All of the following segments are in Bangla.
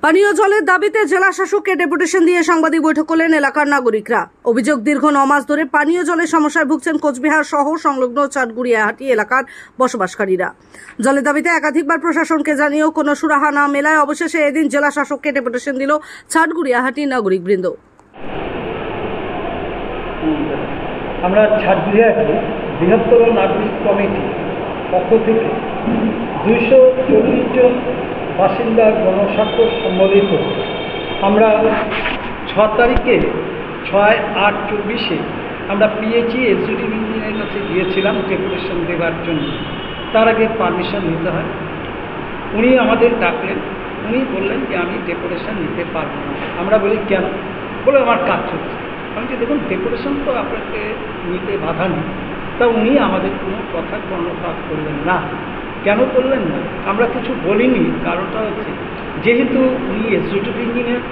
পানীয় জলের দাবিতে জেলা শাসককে ডেপুটেশন দিয়ে সাংবাদিক বৈঠক করলেন এলাকার নাগরিকরা। অভিযোগ, দীর্ঘ 9 মাস ধরে পানীয় জলের সমস্যায় ভুগছেন কোচবিহার সহ সংলগ্ন চাটগুড়িয়াহাটি এলাকার বসবাসকারীরা। জলের দাবিতে একাধিকবার প্রশাসনকে জানিয়েও কোনো সুরাহা না মেলায় অবশেষে এদিন জেলা শাসককে ডেপুটেশন দিল চাটগুড়িয়াহাটির নাগরিকবৃন্দ। আমরা চাটগুড়িয়াহাটি বৃহত্তর নাগরিক কমিটি পক্ষ থেকে 240 জন বাসিন্দার গণস্বাক্ষর সম্বলিত আমরা 6 তারিখে 6/8/24 আমরা পিএইচই এক্সিকিউটিভ ইঞ্জিনিয়ারের কাছে গিয়েছিলাম ডেপুটেশন দেওয়ার জন্য। তার আগে পারমিশন নিতে হয়। উনি আমাদের ডাকলেন, উনি বললেন যে আমি ডেপুটেশন নিতে পারবো না। আমরা বলি কেন? বলে আমার কাজ চলছে। আমি যে দেখুন, ডেপুটেশন তো আপনাকে নিতে বাধা নেই। তা উনি আমাদের কোনো কথা কর্ণপাত করলেন না। কেন করলেন না? আমরা কিছু বলিনি। কারণটা হচ্ছে, যেহেতু উনি এক্সিকিউটিভ ইঞ্জিনিয়ার,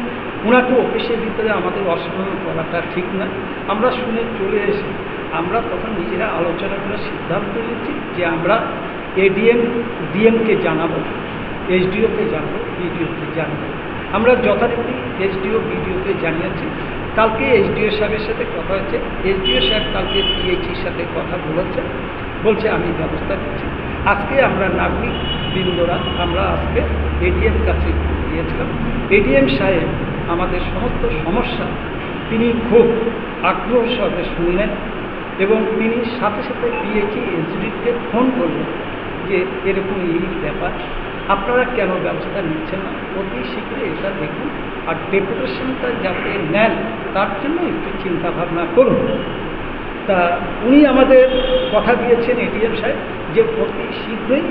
ওনাকে অফিসের ভিতরে আমাদের অসম্মান করাটা ঠিক না। আমরা শুনে চলে এসে আমরা তখন নিজেরা আলোচনা করে সিদ্ধান্ত নিয়েছি যে আমরা এডিএম ডিএমকে জানাবো, এসডিওকে জানাবো, বিডিওকে জানাবো। আমরা যথারীতি এসডিও বিডিওকে জানিয়েছি। কালকে এসডিও সাহেবের সাথে কথা হয়েছে। এসডিও সাহেব কালকে পিএইচির সাথে কথা বলছে আমি ব্যবস্থা নিচ্ছি। আজকে আমরা নাগরিক বৃন্দরা আমরা আজকে এডিএম কাছে গিয়েছিলাম। এডিএম সাহেব আমাদের সমস্ত সমস্যা তিনি খুব আগ্রহ সহকারে শুনলেন এবং তিনি সাথে সাথে পিএইচই এসডিওকে ফোন করলেন যে এরকম এই ব্যাপার, আপনারা কেন ব্যবস্থা নিচ্ছেন না? অতি শীঘ্রই এটা দেখুন, আর ডেপুটেশনটা যাতে নেন তার জন্য একটু চিন্তাভাবনা করুন। তা উনি আমাদের কথা দিয়েছেন এডিএম সাহেব যে অতি শীঘ্রই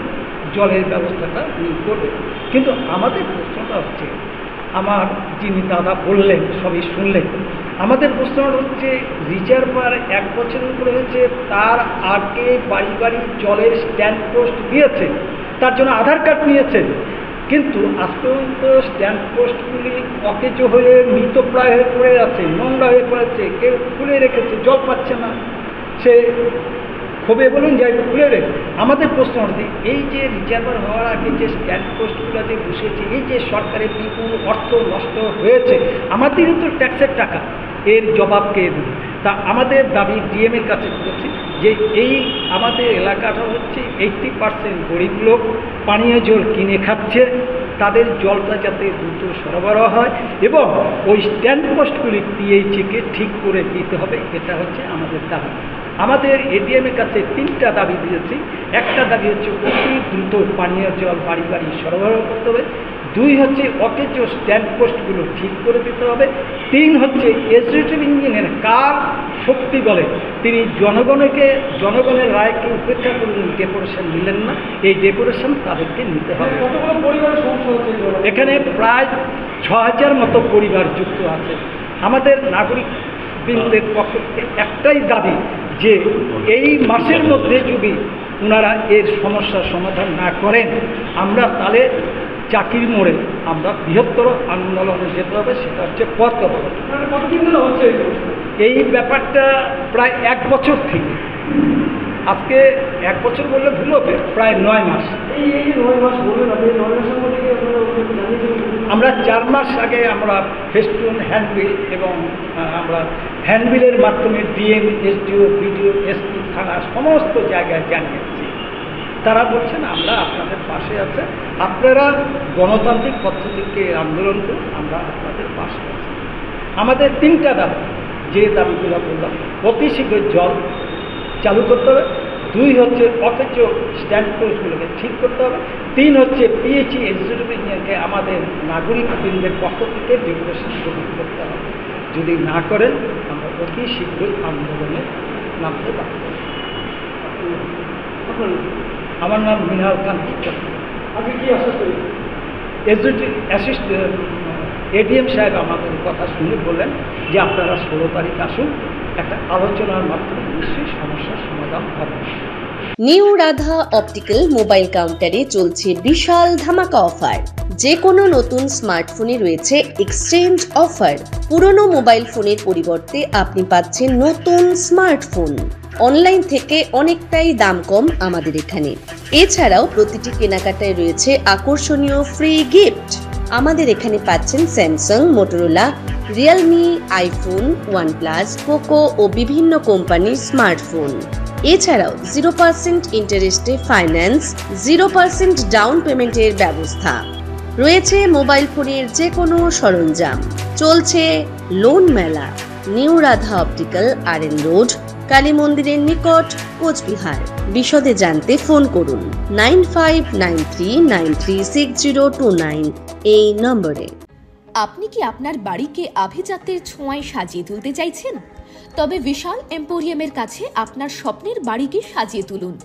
জলের ব্যবস্থাটা উনি করবেন। কিন্তু আমাদের প্রশ্নটা হচ্ছে, আমার যিনি দাদা বললেন সবই শুনলেন, আমাদের প্রশ্নটা হচ্ছে রিজার্ভার 1 বছরের উপরে হয়েছে, তার আগে বাড়ি বাড়ি জলের স্ট্যান্ড পোস্ট দিয়েছে, তার জন্য আধার কার্ড নিয়েছেন। কিন্তু আজ পর্যন্ত স্ট্যান্ড পোস্টগুলি অকেজো হয়ে মৃতপ্রায় হয়ে পড়ে আছে, নোংরা হয়ে পড়েছে, কেউ খুলে রেখেছে, জল পাচ্ছে না, সে ক্ষোভে বলুন যাই খুলে রেখে। আমাদের প্রশ্ন হচ্ছে, এই যে রিজার্ভার হওয়ার আগে যে স্ট্যান্ড পোস্টগুলো যে বসেছে, এই যে সরকারের বিপুল অর্থ নষ্ট হয়েছে, আমাদেরই তো ট্যাক্সের টাকা, এর জবাব কে দেবে? তা আমাদের দাবি ডিএমের কাছে করেছি যে এই আমাদের এলাকাটা হচ্ছে 80% গরিব লোক পানীয় জল কিনে খাচ্ছে, তাদের জলটা যাতে দ্রুত সরবরাহ হয় এবং ওই স্ট্যান্ড পোস্টগুলি পিএইচিকে ঠিক করে দিতে হবে, এটা হচ্ছে আমাদের দাবি। আমাদের এডিএমের কাছে 3টা দাবি দিয়েছি। একটা দাবি হচ্ছে অতি দ্রুত পানীয় জল বাড়ি বাড়ি সরবরাহ করতে হবে। 2 হচ্ছে অকেজো স্ট্যান্ড পোস্টগুলো ঠিক করে দিতে হবে। 3 হচ্ছে এক্সিকিউটিভ ইঞ্জিনিয়ার কার শক্তি বলে তিনি জনগণের রায়কে উপেক্ষা করলেন, ডেপুটেশন নিলেন না। এই ডেপুটেশন তাদেরকে নিতে হবে। এখানে প্রায় 6000 মতো পরিবার যুক্ত আছে। আমাদের নাগরিক বৃন্দের পক্ষ থেকে একটাই দাবি যে এই মাসের মধ্যে যদি ওনারা এর সমস্যার সমাধান না করেন, আমরা তাহলে চাকির মোড়ে আমরা বৃহত্তর আন্দোলনে যেতে হবে। সেটা হচ্ছে পথ অবরোধ। কতদিন ধরে হচ্ছে এই ব্যাপারটা? প্রায় 1 বছর থেকে। আজকে 1 বছর বললে ভুল হবে, প্রায় 9 মাস। এই 9 মাস বললেন আপনি, 9 মাসের মধ্যে আমরা 4 মাস আগে আমরা ফেস্টুন হ্যান্ডবিল এবং আমরা হ্যান্ডবিলের মাধ্যমে ডিএম, এসডিও, বিডিও, এসপি, থানা সমস্ত জায়গায় জানিয়েছি। তারা বলছেন আমরা আপনাদের পাশে আছে, আপনারা গণতান্ত্রিক পদ্ধতিকে আন্দোলন করুন, আমরা আপনাদের পাশে আছি। আমাদের 3টা দাবি, যে দাবিগুলো বললাম, অতি শীঘ্র জল চালু করতে হবে। 2 হচ্ছে অকেজো স্ট্যান্ড পোস্টগুলোকে ঠিক করতে হবে। 3 হচ্ছে পিএইচই এক্সিকিউটিভ ইঞ্জিনিয়ারকে আমাদের নাগরিক বৃন্দের পক্ষ থেকে ডেপুটেশন করতে হবে। যদি না করেন আমরা অতি শীঘ্রই আন্দোলনে নামতে পারব। আমার নাম মৃণাল কান্তি। আপনি কি আশ্বাস করেন? এডিএম সাহেব আমাদের কথা শুনে বললেন যে আপনারা 16 তারিখ আসুন, একটা আলোচনার মাধ্যমে নিশ্চয়ই সমস্যার সমাধান হবে। নিউ রাধা অপটিক্যাল মোবাইল কাউন্টারে চলছে বিশাল ধামাকা অফার। যে কোনো নতুন স্মার্টফোনে রয়েছে এক্সচেঞ্জ অফার। পুরনো মোবাইল ফোনের পরিবর্তে আপনি পাচ্ছেন নতুন স্মার্টফোন। অনলাইন থেকে অনেকটাই দাম কম আমাদের এখানে। এছাড়াও প্রতিটি কেনাকাটায় রয়েছে আকর্ষণীয় ফ্রি গিফট। আমাদের এখানে পাচ্ছেন Samsung, Motorola, Realme, iPhone, OnePlus, Poco ও বিভিন্ন কোম্পানির স্মার্টফোন। এছাড়াও 0% ইন্টারেস্টে ফাইন্যান্স, 0% ডাউন পেমেন্টের ব্যবস্থা রয়েছে। মোবাইল ফোনের যে কোনো সরঞ্জাম। চলছে লোন মেলা, new Radha optical, RN road, Kali মন্দিরের নিকট, কোচবিহার। বিশদে জানতে ফোন করুন 9593936029 এই নম্বরে। আপনি কি আপনার বাড়িকে আভিজাত্যের ছোঁয়ায় সাজিয়ে তুলতে চাইছেন? তবে বিশাল এম্পোরিয়ামের কাছে আপনার স্বপ্নের বাড়িকে সাজিয়ে তুলুন।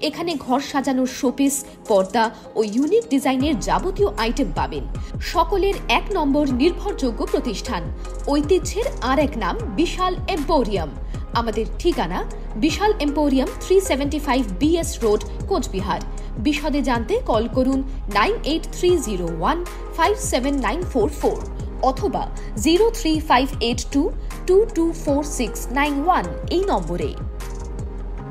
এখানে ঘর সাজানোর শোপিস, পর্দা ও ইউনিক ডিজাইনের যাবতীয় আইটেম পাবেন। সকলের 1 নম্বর নির্ভরযোগ্য প্রতিষ্ঠান। ঐতিহ্যের আর এক নাম বিশাল এম্পোরিয়াম। আমাদের ঠিকানা বিশাল এম্পোরিয়াম, 375 BS রোড, কোচবিহার। বিশদে জানতে কল করুন 9830157944 অথবা 03582224691 এই নম্বরে।